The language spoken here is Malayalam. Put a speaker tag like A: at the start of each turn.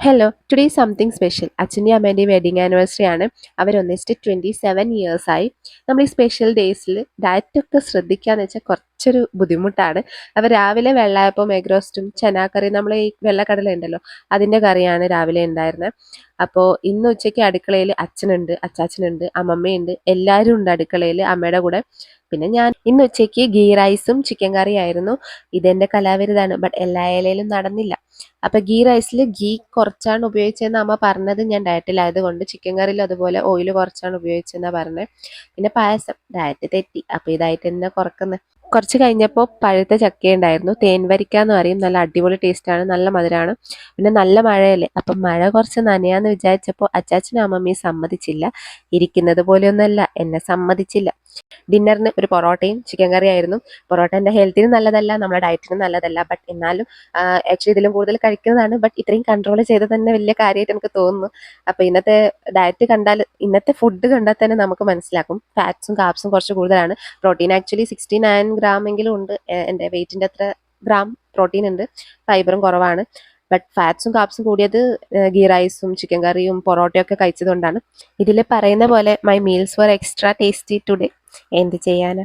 A: ഹലോ ടുഡേ സംതിങ് സ്പെഷ്യൽ അച്ഛൻ്റെയും അമ്മേൻ്റെയും വെഡിങ് ആനിവേഴ്സറി ആണ്. അവരൊന്നിച്ചിട്ട് 27 years ആയി. നമ്മൾ ഈ സ്പെഷ്യൽ ഡേയ്സിൽ ഡയറ്റൊക്കെ ശ്രദ്ധിക്കാന്ന് വെച്ചാൽ കുറച്ചൊരു ബുദ്ധിമുട്ടാണ്. അവർ രാവിലെ വെള്ളയപ്പം എഗ് റോസ്റ്റും ചനാക്കറി നമ്മൾ ഈ വെള്ളക്കടല ഉണ്ടല്ലോ അതിൻ്റെ കറിയാണ് രാവിലെ ഉണ്ടായിരുന്നത്. അപ്പോൾ ഇന്ന് ഉച്ചയ്ക്ക് അടുക്കളയിൽ അച്ഛനുണ്ട്, അച്ചാച്ചനുണ്ട്, അമ്മമ്മയുണ്ട്, എല്ലാവരും ഉണ്ട് അടുക്കളയിൽ അമ്മയുടെ കൂടെ. പിന്നെ ഞാൻ ഇന്ന് ഉച്ചയ്ക്ക് ഗീ റൈസും ചിക്കൻ കറിയും ആയിരുന്നു. ഇതെൻ്റെ കലാവിരുതാണ്, ബട്ട് എല്ലാ ഇലയിലും നടന്നില്ല. അപ്പോൾ ഗീ റൈസിൽ ഗീ കുറച്ചാണ് ഉപയോഗിച്ചതെന്ന് അമ്മ പറഞ്ഞത്. ഞാൻ ഡയറ്റിലായതുകൊണ്ട് ചിക്കൻ കറിയിൽ അതുപോലെ ഓയിൽ കുറച്ചാണ് ഉപയോഗിച്ചതെന്നാണ് പറഞ്ഞത്. പിന്നെ പായസം ഡയറ്റ് തെറ്റി, അപ്പോൾ ഇതായിട്ട് തന്നെ കുറക്കുന്നത്. കുറച്ച് കഴിഞ്ഞപ്പോൾ പഴുത്ത ചക്ക ഉണ്ടായിരുന്നു, തേൻ വരിക്ക എന്ന് പറയും. നല്ല അടിപൊളി ടേസ്റ്റാണ്, നല്ല മധുരമാണ്. പിന്നെ നല്ല മഴയല്ലേ, അപ്പം മഴ കുറച്ച് നനയാന്ന് വിചാരിച്ചപ്പോൾ അച്ചാച്ചനും അമ്മമ്മയും സമ്മതിച്ചില്ല. ഇരിക്കുന്നത് പോലെയൊന്നുമല്ല, എന്നെ സമ്മതിച്ചില്ല. ഡിന്നറിന് ഒരു പൊറോട്ടയും ചിക്കൻ കറി ആയിരുന്നു. പൊറോട്ട എൻ്റെ ഹെൽത്തിന് നല്ലതല്ല, നമ്മുടെ ഡയറ്റിനും നല്ലതല്ല, ബട്ട് എന്നാലും ആക്ച്വലി ഇതിലും കൂടുതൽ കഴിക്കുന്നതാണ്. ബട്ട് ഇത്രയും കൺട്രോൾ ചെയ്ത് തന്നെ വലിയ കാര്യമായിട്ട് എനിക്ക് തോന്നുന്നു. അപ്പോൾ ഇന്നത്തെ ഡയറ്റ് കണ്ടാൽ, ഇന്നത്തെ ഫുഡ് കണ്ടാൽ തന്നെ നമുക്ക് മനസ്സിലാക്കും ഫാറ്റ്സും കാർബ്സും കുറച്ച് കൂടുതലാണ്. പ്രോട്ടീൻ ആക്ച്വലി 69 gram എങ്കിലും ഉണ്ട്. എൻ്റെ വെയിറ്റിൻ്റെ അത്ര ഗ്രാം പ്രോട്ടീൻ ഉണ്ട്, ഫൈബറും കുറവാണ്. ബട്ട് ഫാറ്റ്സും കാർബ്സും കൂടിയത് ഗീ റൈസും ചിക്കൻ കറിയും പൊറോട്ടയൊക്കെ കഴിച്ചതുകൊണ്ടാണ്. ഇതിൽ പറയുന്ന പോലെ my meals were extra tasty today. എന്ത് ചെയ്യാനാ.